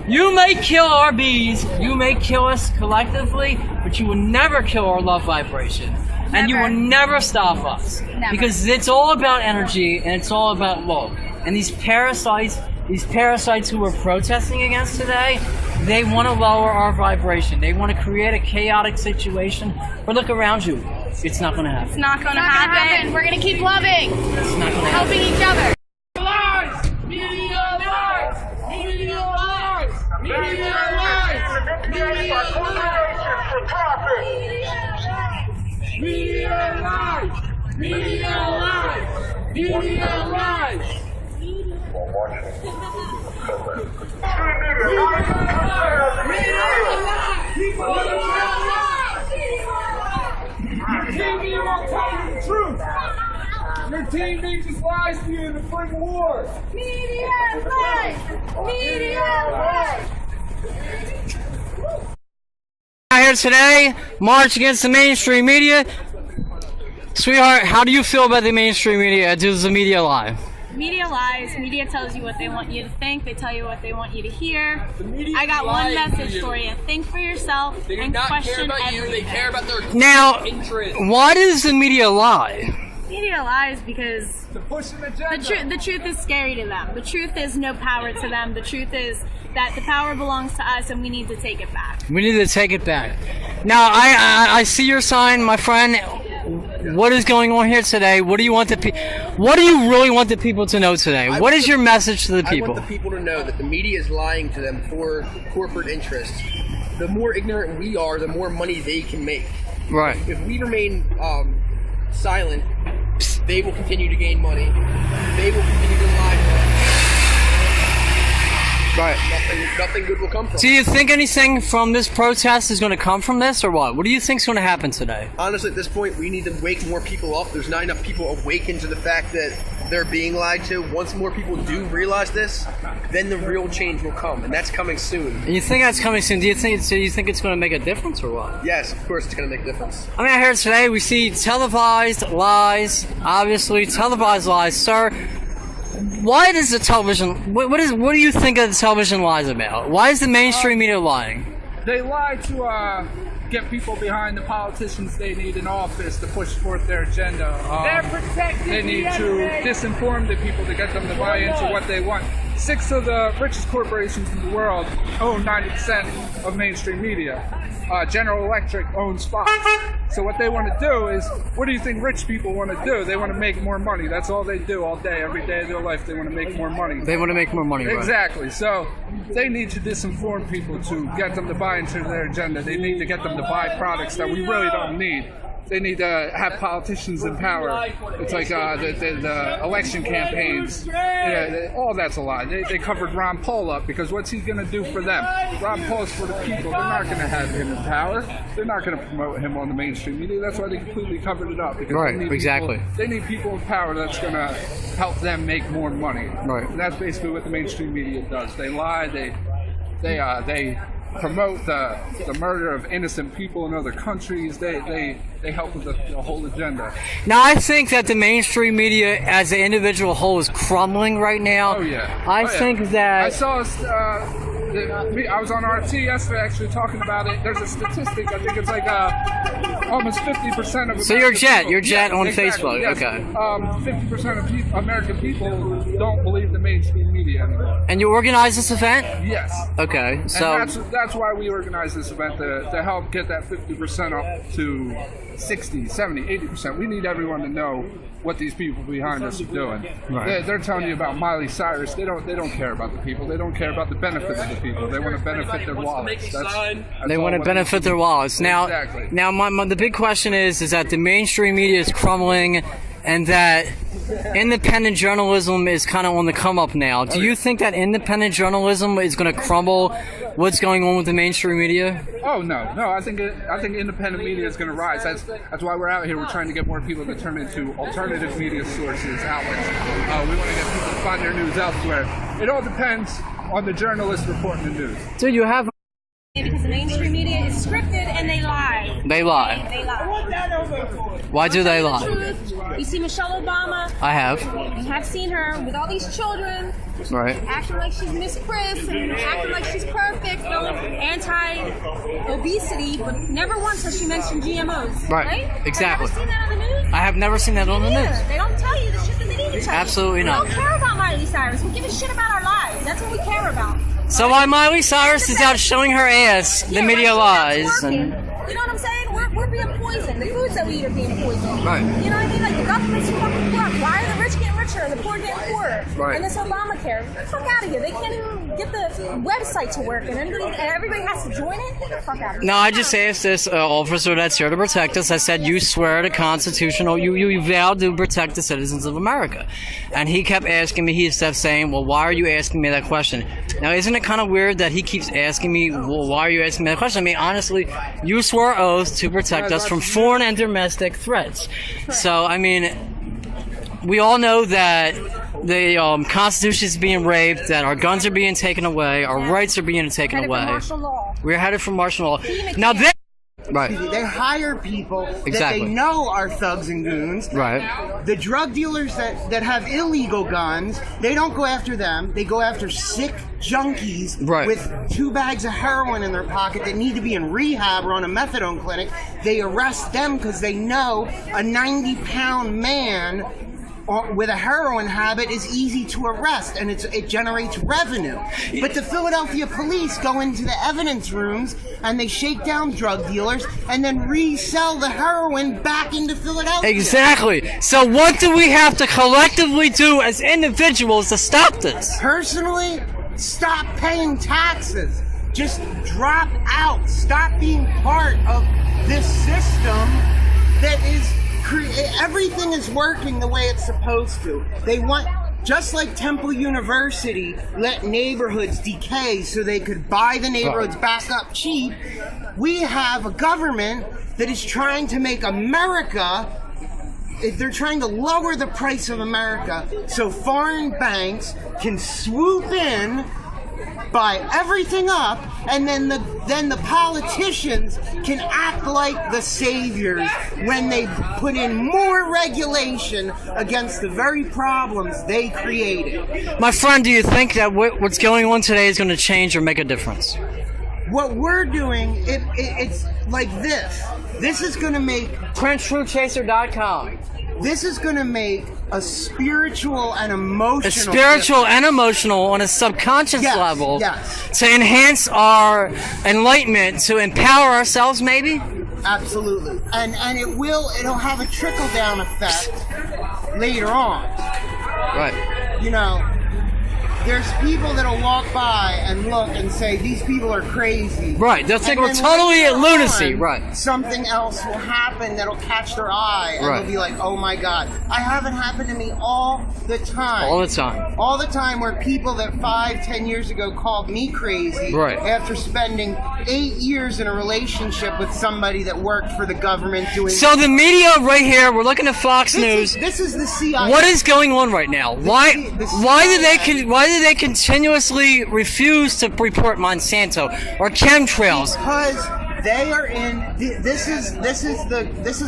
You may kill our bees, you may kill us collectively, but you will never kill our love vibration. And you will never stop us. Never. Because it's all about energy and it's all about love. And these parasites who we're protesting against today, they want to lower our vibration. They want to create a chaotic situation. But look around you. It's not going to happen. It's not going to happen. We're going to keep loving. It's not going to happen. Helping each other. Lies! Media lies! Media lies! Media lies! Media lies! For profit! Media lies! Media lies! Media lies! Your team won't tell you the truth. Your team just lies to you to bring war. Media lies! Media lies! Out here today, march against the mainstream media. Sweetheart, how do you feel about the mainstream media? Does the media lie? Media lies. Media tells you what they want you to think. They tell you what they want you to hear. media I got one lies to message you. for you. Think for yourself They do and not care question about you. everything. They care about their Now, interests. why does the media lie? Media lies because To push an agenda. the truth is scary to them. The truth is no power to them. The truth is that the power belongs to us and we need to take it back. We need to take it back. Now, I see your sign, my friend. What is going on here today? What do you want What do you really want the people to know today? What is your message to the I people? want the people to know that the media is lying to them for corporate interests. The more ignorant we are, the more money they can make. Right. If we remain silent, they will continue to gain money. They will continue to lie to us. Right. Nothing good will come from Do it. you think anything from this protest is going to come from this, or what? What do you think is going to happen today? Honestly, at this point, we need to wake more people up. There's not enough people awakened to the fact that they're being lied to. Once more people do realize this, then the real change will come, and that's coming soon. And you think that's coming soon? Do you think it's going to make a difference, or what? Yes, of course it's going to make a difference. I mean, I heard today we see televised lies. Obviously, televised lies, sir. Why does the television? What do you think of the television lies about? Why is the mainstream media lying? They lie to get people behind the politicians they need in office to push forth their agenda. They need to disinform the people to get them to buy into what they want. 6 of the richest corporations in the world own 90% of mainstream media. General Electric owns Fox. So what they want to do is, what do you think rich people want to do? They want to make more money. That's all they do all day, every day of their life. They want to make more money. They want to make more money, right? Exactly. So they need to disinform people to get them to buy into their agenda. They need to get them to buy products that we really don't need. They need to have politicians in power. It's like the election campaigns. Yeah, all that's a lie. They covered Ron Paul up because what's he going to do for them? Ron Paul's for the people. They're not going to have him in power. They're not going to promote him on the mainstream media. That's why they completely covered it up. Because Right, they need exactly. They need people in power that's going to help them make more money. Right. And that's basically what the mainstream media does. They lie. They promote the murder of innocent people in other countries. They help with the whole agenda. Now, I think that the mainstream media, as an individual whole, is crumbling right now. Oh yeah. I think that I saw. I was on RT yesterday actually talking about it. There's a statistic. I think it's like almost 50% of. So you're Jet. People, You're Jet on exactly, Facebook. yes. Okay. 50% of American people don't believe the mainstream media anymore. And you organize this event? Yes. Okay. So And that's why we organized this event to help get that 50% up to 60, 70, 80%. We need everyone to know what these people behind us are doing. Right. They're telling you about Miley Cyrus. They don't care about the people. They don't care about the benefits of the people. They want to benefit their wallets. they want to benefit their wallets. Now, Exactly. now, the big question is that the mainstream media is crumbling, and that independent journalism is kind of on the come up now. Do you think that independent journalism is going to crumble? What's going on with the mainstream media? Oh no! I think independent media is going to rise. That's why we're out here. We're trying to get more people to turn into alternative media sources, outlets. We want to get people to find their news elsewhere. It all depends on the journalist reporting the news. So you have. Because the mainstream media is scripted and they lie. They lie. They lie. Why do they lie? Truth. You see Michelle Obama. I have. You have seen her with all these children. Right. acting like she's Miss Chris and acting like she's perfect, anti-obesity, but never once has she mentioned GMOs. Right. Exactly. Have you ever seen that on the news? I have never seen that on the news. Yeah, they don't tell you the shit that they need to tell you. Absolutely not. We don't care about Miley Cyrus. We give a shit about our lives. That's what we care about. So while Miley Cyrus is out showing her ass, the media lies. You know what I'm saying? We're being poisoned. The foods that we eat are being poisoned. Right. You know what I mean? Like the government's fucking corrupt. Why are the rich getting richer and the poor getting poorer? Right. And this Obamacare, get the fuck out of here. They can't even get the website to work, and everybody has to join it. Get the fuck out of here. No, I just asked this officer that's here to protect us. I said, you swear to constitutional, you vow to protect the citizens of America. And he kept asking me, he kept saying, well, why are you asking me that question? Now, isn't it kind of weird that he keeps asking me, well, why are you asking me that question? I mean, honestly, you swore oath to protect us from foreign and domestic threats. So, I mean, we all know that the Constitution is being raped, that our guns are being taken away, our rights are being taken Headed for away. martial law. We're headed for martial law. Now, this... Right. They hire people that Exactly. they know are thugs and goons. Right. The drug dealers that have illegal guns, they don't go after them. They go after sick junkies Right. with 2 bags of heroin in their pocket that need to be in rehab or on a methadone clinic. They arrest them because they know a 90-pound man with a heroin habit is easy to arrest, and it generates revenue. But the Philadelphia police go into the evidence rooms and they shake down drug dealers and then resell the heroin back into Philadelphia. Exactly. So what do we have to collectively do as individuals to stop this? Personally, stop paying taxes. Just drop out. Stop being part of this system that is... Everything is working the way it's supposed to. They want, just like Temple University let neighborhoods decay so they could buy the neighborhoods back up cheap, we have a government that is trying to make America, they're trying to lower the price of America so foreign banks can swoop in, buy everything up, and then the politicians can act like the saviors when they put in more regulation against the very problems they created. My friend, do you think that what's going on today is going to change or make a difference? What we're doing, it's like this. This is going to make... PrinceTruthChaser.com. This is going to make a spiritual and emotional... A spiritual and emotional on a subconscious level Yes. to enhance our enlightenment, to empower ourselves maybe? Absolutely. And it'll have a trickle-down effect later on. Right. You know, there's people that'll walk by and look and say, these people are crazy. Right. They'll think And we're then totally at later lunacy. on, Right. Something else will happen that'll catch their eye, and Right. they'll be like, oh my God. I have it happen to me all the time. All the time. All the time, where people that 5-10 years ago called me crazy Right. after spending 8 years in a relationship with somebody that worked for the government doing... So the media right here, we're looking at Fox News. This is the CIA. What is going on right now? Why do they continuously refuse to report Monsanto or chemtrails? Because they are in. This is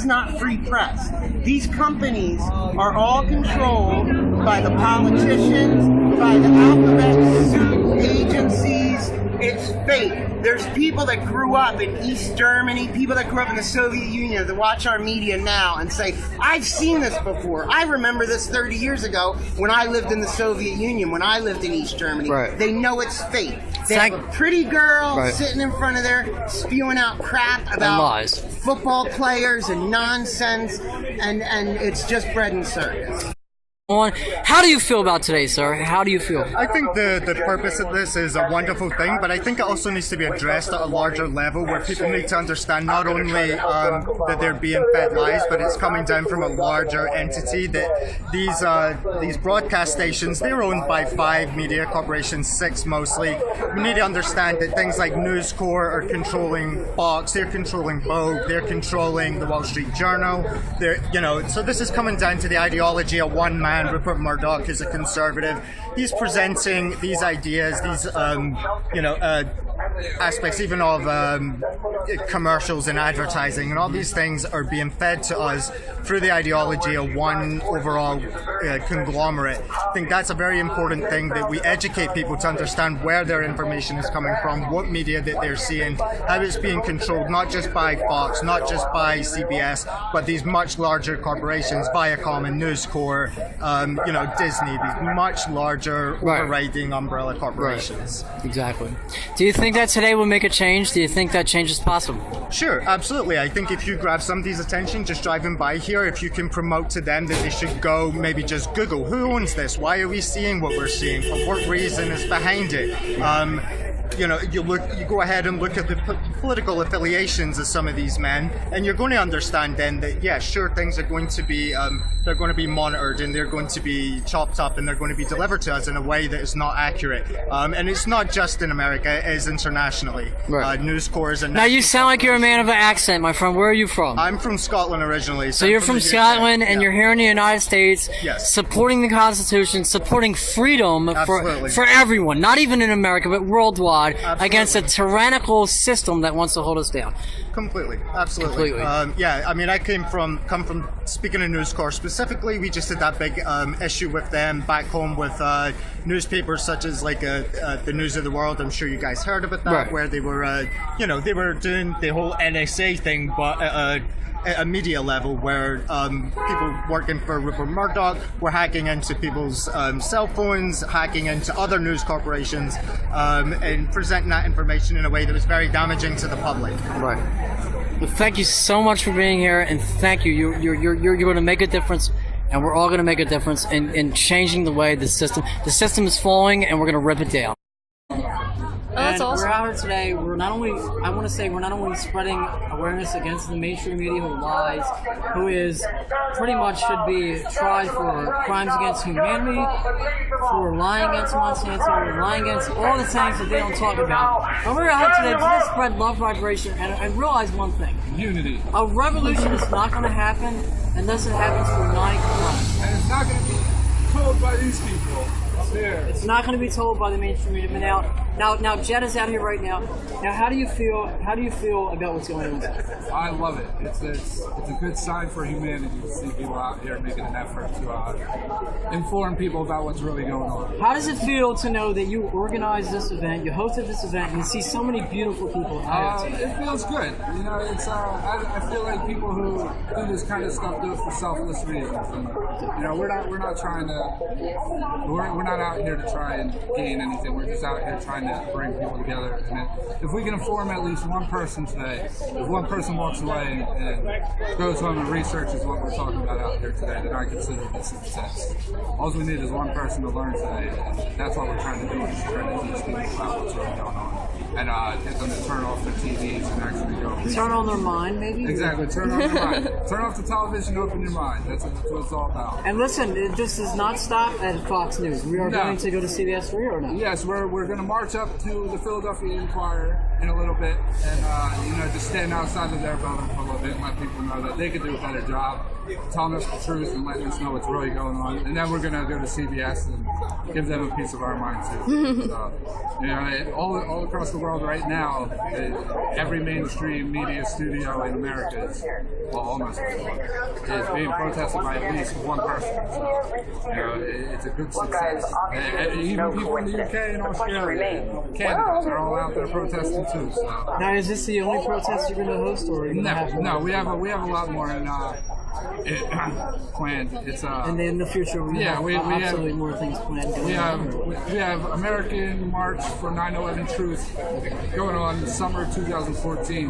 not free press. These companies are all controlled by the politicians, by the alphabet soup agencies. It's fake. There's people that grew up in East Germany, people that grew up in the Soviet Union that watch our media now and say, I've seen this before. I remember this 30 years ago when I lived in the Soviet Union, when I lived in East Germany. Right. They know it's fake. They have a pretty girl sitting in front of there spewing out crap about lies. Football players and nonsense, and it's just bread and circus. How do you feel about today, sir? How do you feel? I think the purpose of this is a wonderful thing, but I think it also needs to be addressed at a larger level where people need to understand not only that they're being fed lies, but it's coming down from a larger entity, that these broadcast stations, they're owned by 5 media corporations, 6 mostly. We need to understand that things like News Corp are controlling Fox, they're controlling Vogue, they're controlling the Wall Street Journal. So this is coming down to the ideology of one man. Rupert Murdoch is a conservative. he's presenting these ideas, these aspects even of commercials and advertising, and all these things are being fed to us through the ideology of one overall conglomerate. I think that's a very important thing, that we educate people to understand where their information is coming from, what media that they're seeing, how it's being controlled, not just by Fox, not just by CBS, but these much larger corporations, Viacom and News Corp, Disney, these much larger overriding umbrella corporations. Right. Exactly. Do you think that today will make a change? Do you think that change is possible? Sure, absolutely. I think if you grab somebody's attention just driving by here, if you can promote to them that they should go maybe just Google, who owns this? Why are we seeing what we're seeing? For what reason is behind it? You go ahead and look at the political affiliations of some of these men, and you're going to understand then that, yeah, sure, things are going to be they're going to be monitored, and they're going to be chopped up, and they're going to be delivered to us in a way that is not accurate. And it's not just in America; it is internationally. Right. News Corps is a now you sound like you're a man of an accent, my friend. Where are you from? I'm from Scotland originally. So you're from Scotland, and you're here in the United States, yes, supporting the Constitution, supporting freedom for everyone, not even in America, but worldwide. Absolutely. Against a tyrannical system that wants to hold us down. Completely, absolutely. I mean, I come from speaking of News Corp specifically. We just had that big issue with them back home with newspapers such as like the News of the World. I'm sure you guys heard about that, right, where they were, they were doing the whole NSA thing, but at a media level, where people working for Rupert Murdoch were hacking into people's cell phones, hacking into other news corporations, and presenting that information in a way that was very damaging to the public. Right. Well, thank you so much for being here, and thank you. You're going to make a difference, and we're all going to make a difference in changing the way the system is falling, and we're going to rip it down. Oh, that's awesome. We're out here today. We're not only spreading awareness against the mainstream media who lies, who is pretty much should be tried for crimes against humanity, for lying against Monsanto, lying against all the things that they don't talk about. And we're out today to spread love vibration and realize one thing: unity. A revolution is not going to happen unless it happens through uniting crimes. And it's not going to be told by these people. It's not going to be told by the mainstream media. Now, Jed is out here right now. Now, how do you feel? How do you feel about what's going on? I love it. It's a good sign for humanity to see people out here making an effort to inform people about what's really going on. How does it feel to know that you organized this event, you hosted this event, and you see so many beautiful people out here? It feels good. It's I feel like people who do this kind of stuff do it for selfless reasons. And, we're not trying to. We're not out here to try and gain anything. We're just out here trying to bring people together. And if we can inform at least one person today, if one person walks away and goes home and researches what we're talking about out here today, then I consider this a success. All we need is one person to learn today, and that's what we're trying to do, is trying to teach people about what's really going on. And get them to turn off their TVs and actually go. Turn on their mind, maybe? Exactly, turn on their mind. Turn off the television, open your mind. That's what it's all about. And listen, this does not stop at Fox News. We are going to go to CBS 3 or not? Yes, we're going to march up to the Philadelphia Inquirer in a little bit, and just stand outside of their building for a little bit and let people know that they could do a better job telling us the truth and letting us know what's really going on. And then we're going to go to CBS and give them a piece of our mind too. So, all across the world right now, every mainstream media studio in America is, well, almost everyone, is being protested by at least one person. So, it's a good success. Even people in the UK and Australia, Canada, are all out there protesting too. So. Now, is this the only protest you're going to host, or are you No, we have a lot more planned. It's and then in the future we have absolutely more things planned. We have American March for 9/11 Truth going on summer 2014.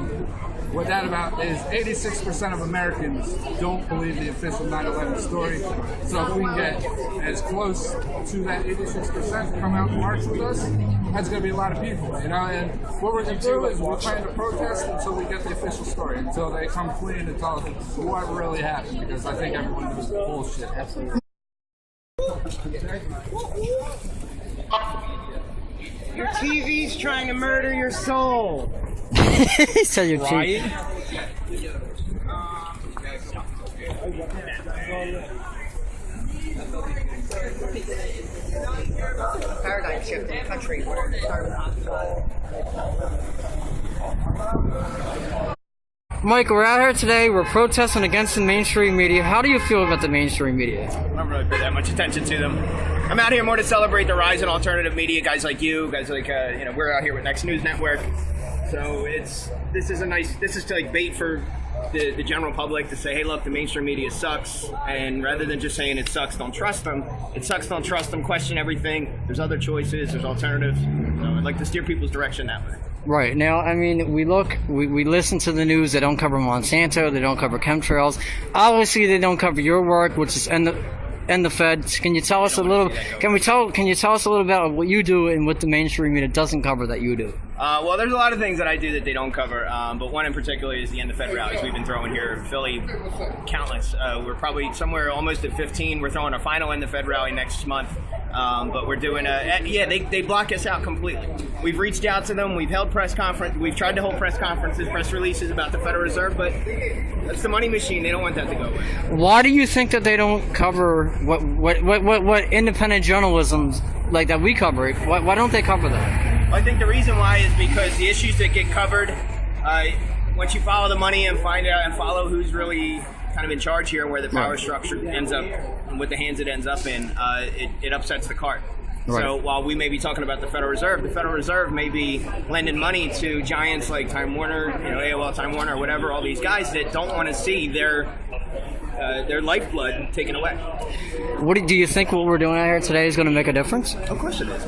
What that about is 86% of Americans don't believe the official 9/11 story. So if we can get as close to that 86% to come out and march with us, that's going to be a lot of people, And what we're going to do is we're trying to protest until we get the official story, until they come clean and tell us what really happened, because I think everyone knows the bullshit. Absolutely. Your TV's trying to murder your soul. He said you're cheap. paradigm shift in the country where Mike, we're out here today. We're protesting against the mainstream media. How do you feel about the mainstream media? I don't really pay that much attention to them. I'm out here more to celebrate the rise in alternative media. Guys like you, guys like we're out here with Next News Network. So this is to like bait for the general public to say, hey, look, the mainstream media sucks, and rather than just saying it sucks, don't trust them. It sucks, don't trust them. Question everything. There's other choices. There's alternatives. So I'd like to steer people's direction that way. Right. Now, I mean, we listen to the news. They don't cover Monsanto. They don't cover chemtrails. Obviously, they don't cover your work, which is end the feds. Can you tell us a little? Can you tell us a little about what you do and what the mainstream media doesn't cover that you do? Well, there's a lot of things that I do that they don't cover, but one in particular is the End the Fed rallies we've been throwing here in Philly, countless. We're probably somewhere almost at 15. We're throwing a final End the Fed rally next month, but we're doing they block us out completely. We've reached out to them. We've held press conference. We've tried to hold press conferences, press releases about the Federal Reserve, but that's the money machine. They don't want that to go away. Why do you think that they don't cover what independent journalism like that we cover? Why don't they cover that? I think the reason why is because the issues that get covered, once you follow the money and find out and follow who's really kind of in charge here and where the power structure ends up and what the hands it ends up in, it upsets the cart. Right. So while we may be talking about the Federal Reserve may be lending money to giants like Time Warner, AOL, Time Warner, or whatever, all these guys that don't want to see their lifeblood taken away. What do you think what we're doing out here today is going to make a difference? Of course it is.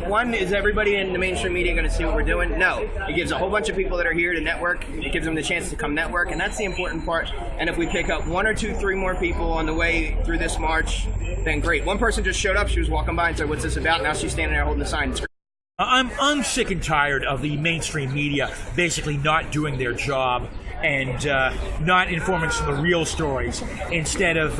One, is everybody in the mainstream media going to see what we're doing? No. It gives a whole bunch of people that are here to network. It gives them the chance to come network, and that's the important part. And if we pick up 1 or 2, 3 more people on the way through this march, then great. One person just showed up. She was walking by and said, "What's this about?" Now she's standing there holding the sign. I'm sick and tired of the mainstream media basically not doing their job and not informing us of the real stories, instead of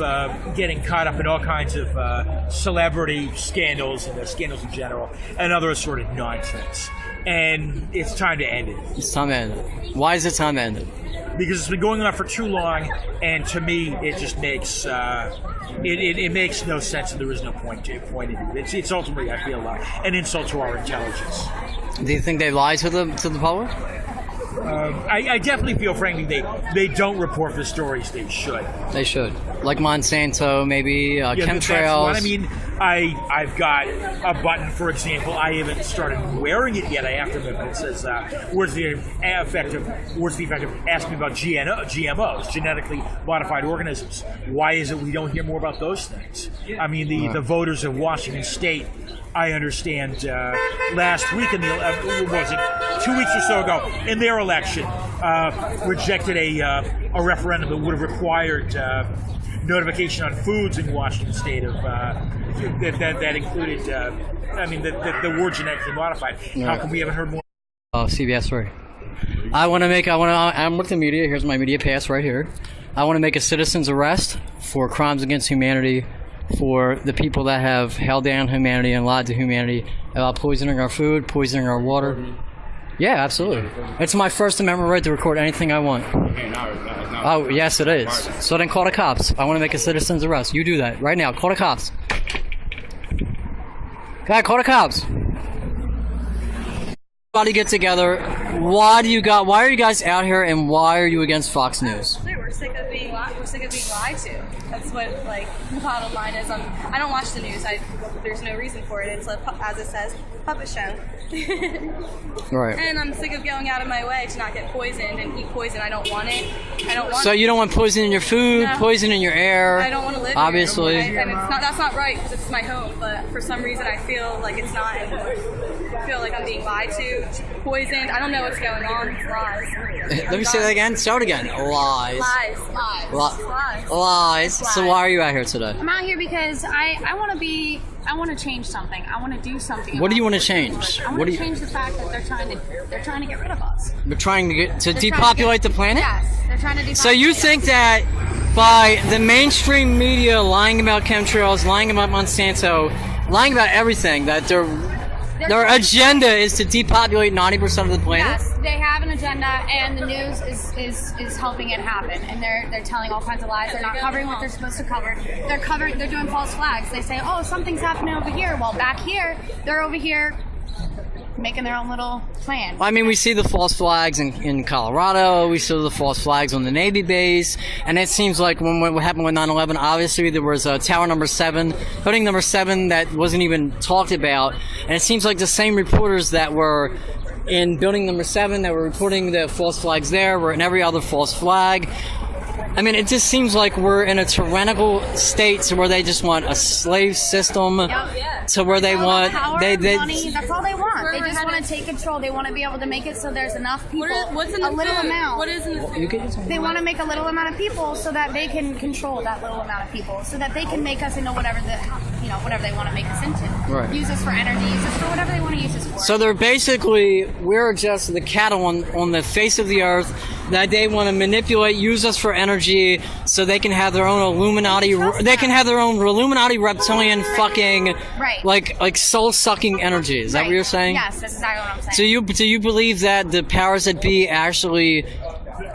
getting caught up in all kinds of celebrity scandals and scandals in general and other sort of nonsense. And it's time to end it. It's time to end it. Why is it time to end it? Because it's been going on for too long, and to me, it just makes it makes no sense, and there is no point in it. It's ultimately, I feel, an insult to our intelligence. Do you think they lie to the public? I definitely feel, frankly, they don't report the stories they should. They should. Like Monsanto, maybe chemtrails. That's what I mean. I've got a button, for example. I haven't started wearing it yet. I have to admit, but it says, "Where's the effect of asking about GMOs, genetically modified organisms? Why is it we don't hear more about those things?" I mean, the voters of Washington State, I understand, last week in what was it, 2 weeks or so ago, in their election, rejected a referendum that would have required notification on foods in Washington State of that included, the word genetically modified. How come we haven't heard more? CBS 3. I'm with the media. Here's my media pass right here. I want to make a citizen's arrest for crimes against humanity, for the people that have held down humanity and lied to humanity about poisoning our food, poisoning our water. Yeah, absolutely. It's my First Amendment right to record anything I want. Oh, yes, it is. So then call the cops. I want to make a citizen's arrest. You do that right now. Call the cops. God, call the cops. Everybody get together. Why are you guys out here, and why are you against Fox News? We're sick of being lied to. That's what the bottom line is. I don't watch the news. There's no reason for it. It's as it says, puppet show. Right. And I'm sick of going out of my way to not get poisoned and eat poison. I don't want it. So you don't want poison in your food, No. poison in your air. I don't want to live obviously. here. And that's not right, because it's my home. But for some reason, I feel like it's not anymore. I feel like I'm being lied to, poisoned. I don't know what's going on. It's lies. Let me say that again. Shout it again. Lies. Lies. Lies. So why are you out here today? I'm out here because I want to change something. I want to do something. What do you want to change? I want to change the fact that they're trying to get rid of us. We're trying to depopulate the planet? Yes, they're trying to depopulate. So you think that by the mainstream media lying about chemtrails, lying about Monsanto, lying about everything, that Their agenda is to depopulate 90% of the planet. Yes, they have an agenda, and the news is helping it happen. And they're telling all kinds of lies. They're not covering what they're supposed to cover. They're doing false flags. They say, oh, something's happening over here. Well, back here, they're over here making their own little plan. I mean, we see the false flags in Colorado. We see the false flags on the Navy base. And it seems like what happened with 9/11, obviously there was a tower number 7, building number 7 that wasn't even talked about. And it seems like the same reporters that were in building number 7 that were reporting the false flags there were in every other false flag. I mean, it just seems like we're in a tyrannical state to where they just want a slave system, to where they want power, they money. That's all they want. They just want to take control. They want to be able to make it so there's enough people. What's in the a little food? amount. What is in the food? They want to make a little amount of people so that they can control that little amount of people, so that they can make us into whatever they want to make us into. Right. Use us for energy. Use us for whatever they want to use us for. So they're basically, we're just the cattle on the face of the earth that they want to manipulate, use us for energy, so they can have their own Illuminati. They can have their own Illuminati reptilian fucking like soul sucking energy. Is that what you're saying? Yes, that's exactly what I'm saying. Do you believe that the powers that be actually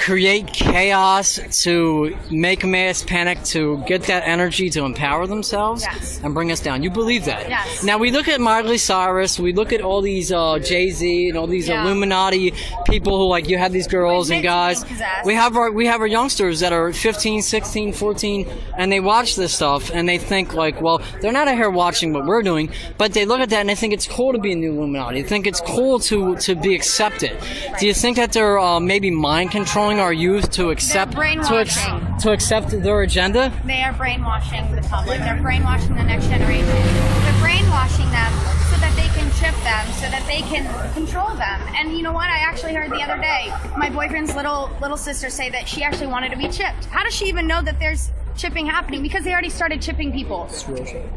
create chaos to make mass panic to get that energy to empower themselves and bring us down? You believe that? Yes. Now we look at Miley Cyrus, we look at all these Jay-Z and all these Illuminati people who, like, you have these girls and guys. We have our youngsters that are 15, 16, 14, and they watch this stuff and they think like, well, they're not out here watching what we're doing, but they look at that and they think it's cool to be in the Illuminati. They think it's cool to be accepted. Do you think that they're maybe mind controlling our youth to accept to accept their agenda? They are brainwashing the public. They're brainwashing the next generation. They're brainwashing them so that they can chip them, so that they can control them. And you know what? I actually heard the other day my boyfriend's little sister say that she actually wanted to be chipped. How does she even know that there's chipping happening? Because they already started chipping people.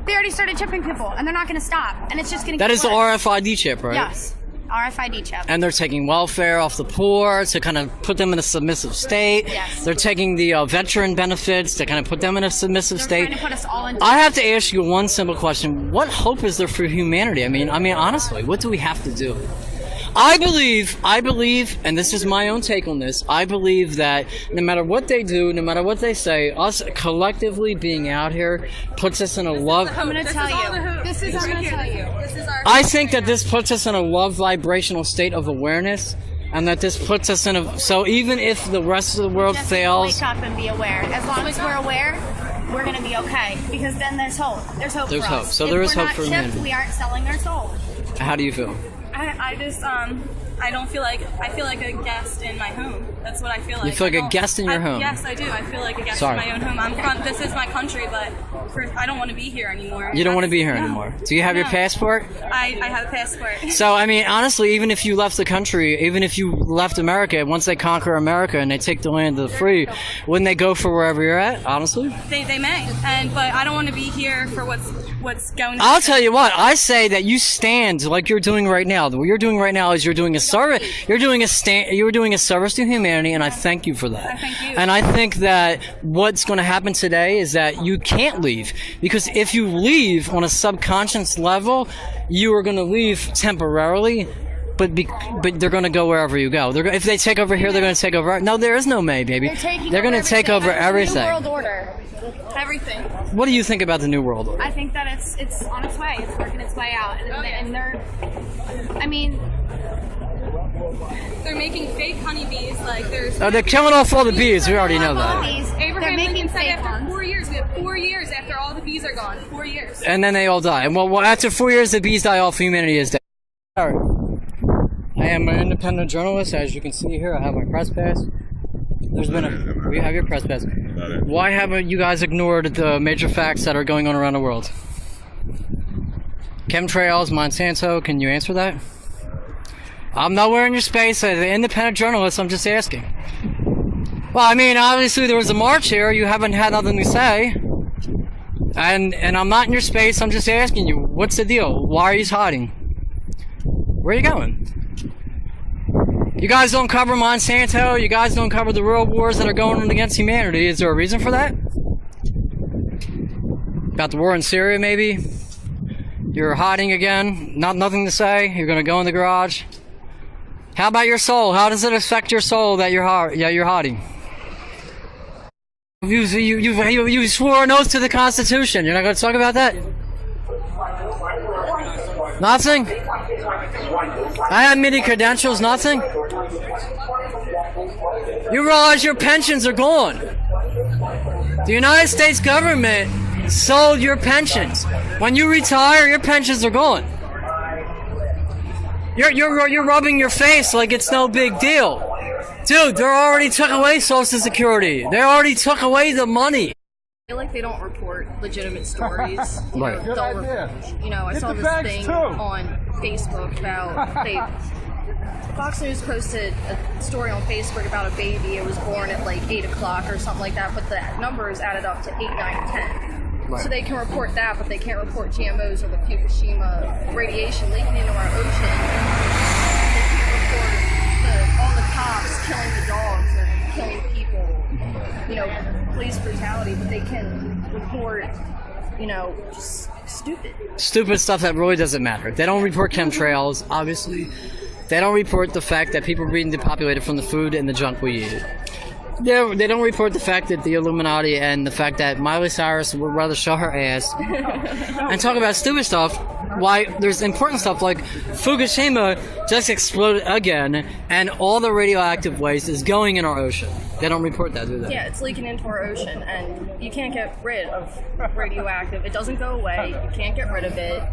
They already started chipping people, and they're not going to stop. And it's just going to. That is the RFID chip, right? Yes. RFID chip. And they're taking welfare off the poor to kind of put them in a submissive state. Yes. They're taking the veteran benefits to kind of put them in a submissive state. Trying to put us all in. I have to ask you one simple question. What hope is there for humanity? I mean, honestly, what do we have to do? I believe, and this is my own take on this, I believe that no matter what they do, no matter what they say, us collectively being out here puts us in a love... I'm going to tell you. I think that this puts us in a love vibrational state of awareness, and that this puts us in a... So even if the rest of the world fails... Wake up and be aware. As long as we're aware, we're going to be okay. Because then there's hope. There's hope for us. So there is hope for humanity. If we're not chipped, we aren't selling our soul. How do you feel? I just, I don't feel like, I feel like a guest in my home. That's what I feel like. You feel like a guest in your home? Yes, I do. I feel like a guest in my own home. This is my country, but I don't want to be here anymore. You don't want to be here anymore. Do you have your passport? I have a passport. So, I mean, honestly, even if you left the country, even if you left America, once they conquer America and they take the land of the free, wouldn't they go for wherever you're at, honestly? They may, but I don't want to be here for what's going on. I'll tell you what, I say that you stand like you're doing right now. What you're doing right now is you're doing a service. You're doing a service to humanity, and I thank you for that. I thank you. And I think that what's going to happen today is that you can't leave, because if you leave on a subconscious level, you are going to leave temporarily. But they're going to go wherever you go. If they take over here, they're going to take over. No, there is no May, baby. They're going to take over everything. New world order. Everything. What do you think about the New World Order? I think that it's on its way. It's working its way out. And they're, I mean... They're making fake honeybees. Like there's. Oh, they're killing off all the bees. We already know that. Abraham Lincoln said after 4 years, we have 4 years after all the bees are gone. 4 years. And then they all die. And well, after 4 years, the bees die off. Humanity is dead. All right. I am an independent journalist. As you can see here, I have my press pass. There's been we have your press pass. Why haven't you guys ignored the major facts that are going on around the world? Chemtrails, Monsanto. Can you answer that? I'm nowhere in your space. As an independent journalist, I'm just asking. Well, I mean, obviously there was a march here. You haven't had nothing to say. And I'm not in your space. I'm just asking you, what's the deal? Why are you hiding? Where are you going? You guys don't cover Monsanto. You guys don't cover the world wars that are going on against humanity. Is there a reason for that? About the war in Syria, maybe? You're hiding again. Nothing to say. You're gonna go in the garage. How about your soul? How does it affect your soul that you're hiding? You swore an oath to the Constitution. You're not gonna talk about that? Nothing? I have many credentials. Nothing? You realize your pensions are gone. The United States government sold your pensions. When you retire, your pensions are gone. You're rubbing your face like it's no big deal. Dude, they already took away Social Security. They already took away the money. I feel like they don't report legitimate stories. Right. I saw this thing on Facebook about Fox News posted a story on Facebook about a baby. It was born at like 8 o'clock or something like that, but the numbers added up to 8, 9, 10. Right. So they can report that, but they can't report GMOs or the Fukushima radiation leaking into our ocean. They can't report all the cops killing the dogs or killing people, police brutality, but they can report, just stupid stuff that really doesn't matter. They don't report chemtrails, obviously. They don't report the fact that people are being depopulated from the food and the junk we eat. They don't report the fact that the Illuminati and the fact that Miley Cyrus would rather show her ass and talk about stupid stuff. Why there's important stuff like Fukushima just exploded again and all the radioactive waste is going in our ocean. They don't report that, do they? Yeah, it's leaking into our ocean and you can't get rid of radioactive. It doesn't go away. You can't get rid of it.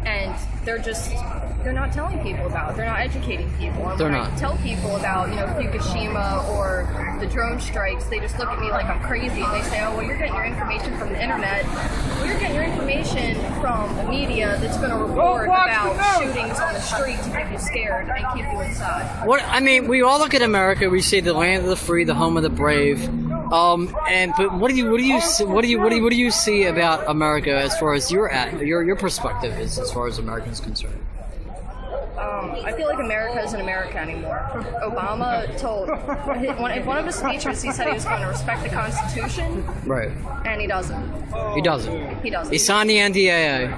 And they're not telling people about it. They're not educating people. And they're when not. I tell people about, Fukushima or the drone strikes, they just look at me like I'm crazy and they say, oh, well, you're getting your information from the internet. Well, you're getting your information from the media that's going to report about shootings on the street to make you scared and keep you inside. We all look at America. We see the land of the free, the home of the brave. But what do you see about America as far as your perspective is as far as Americans concerned? I feel like America isn't America anymore. Obama told in one of his speeches he said he was going to respect the Constitution. Right. And he doesn't. He doesn't. He doesn't. He signed the NDAA.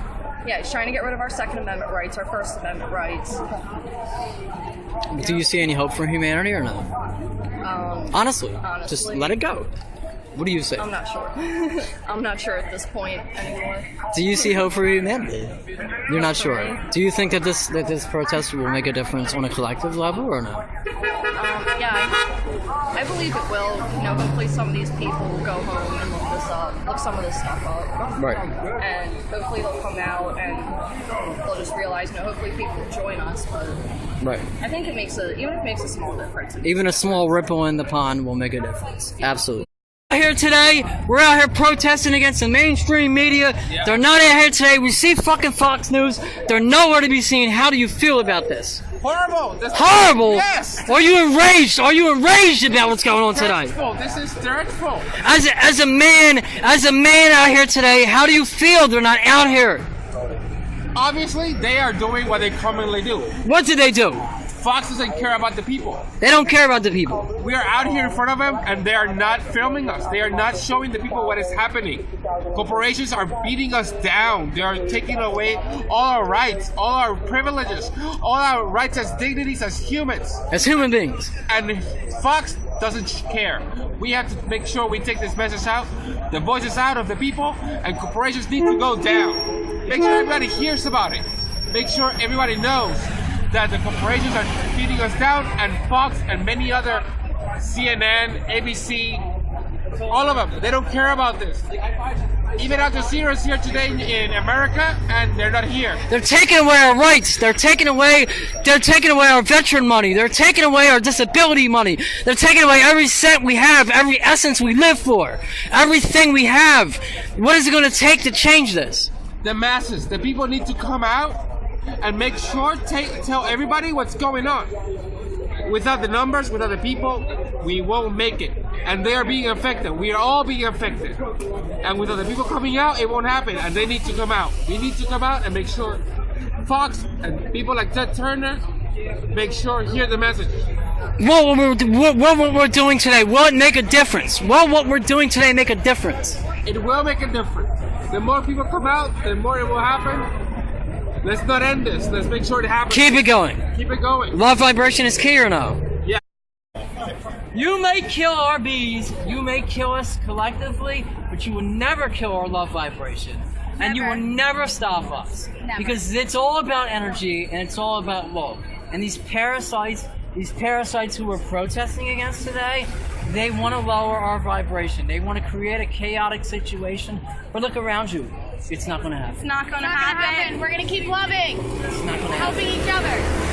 Yeah, he's trying to get rid of our Second Amendment rights, our First Amendment rights. Do you see any hope for humanity or no? Honestly, just let it go. What do you say? I'm not sure. I'm not sure at this point anymore. Do you see hope for humanity? You're not sure. Do you think that this protest will make a difference on a collective level or no? Yeah, I believe it will. Hopefully some of these people will go home and look some of this stuff up. Right. And hopefully they'll come out and they'll just realize, hopefully people will join us. But right. I think even if it makes a small difference. Even a small ripple in the pond will make a difference. Absolutely. Here today, we're out here protesting against the mainstream media. Yeah. They're not out here today. We see fucking Fox News. They're nowhere to be seen. How do you feel about this? Horrible. Horrible? Yes. Are you enraged? Are you enraged about what's going on today? This is dreadful. As a man out here today, how do you feel they're not out here? Obviously, they are doing what they commonly do. What did they do? Fox doesn't care about the people. They don't care about the people. We are out here in front of them and they are not filming us. They are not showing the people what is happening. Corporations are beating us down. They are taking away all our rights, all our privileges, all our rights as dignities as humans. As human beings. And Fox doesn't care. We have to make sure we take this message out, the voices out of the people, and corporations need to go down. Make sure everybody hears about it. Make sure everybody knows that the corporations are beating us down, and Fox and many other, CNN, ABC, all of them, they don't care about this. Even Al Jazeera is here today in America, and they're not here. They're taking away our rights. They're taking away our veteran money. They're taking away our disability money. They're taking away every cent we have, every essence we live for, everything we have. What is it going to take to change this? The masses, the people need to come out and make sure tell everybody what's going on. Without the numbers, without the people, we won't make it. And they are being affected. We are all being affected. And without the people coming out, it won't happen. And they need to come out. We need to come out and make sure Fox and people like Ted Turner make sure hear the message. What we're doing today, will it make a difference? Will what we're doing today make a difference? It will make a difference. The more people come out, the more it will happen. Let's not end this. Let's make sure it happens. Keep it going. Keep it going. Love vibration is key or no? Yeah. You may kill our bees, you may kill us collectively, but you will never kill our love vibration. And you will never stop us. Never. Because it's all about energy and it's all about love. And these parasites who we're protesting against today, they want to lower our vibration. They want to create a chaotic situation. But look around you. It's not going to happen. It's not going to It's not gonna happen. We're gonna keep loving, It's not going to happen. helping each other.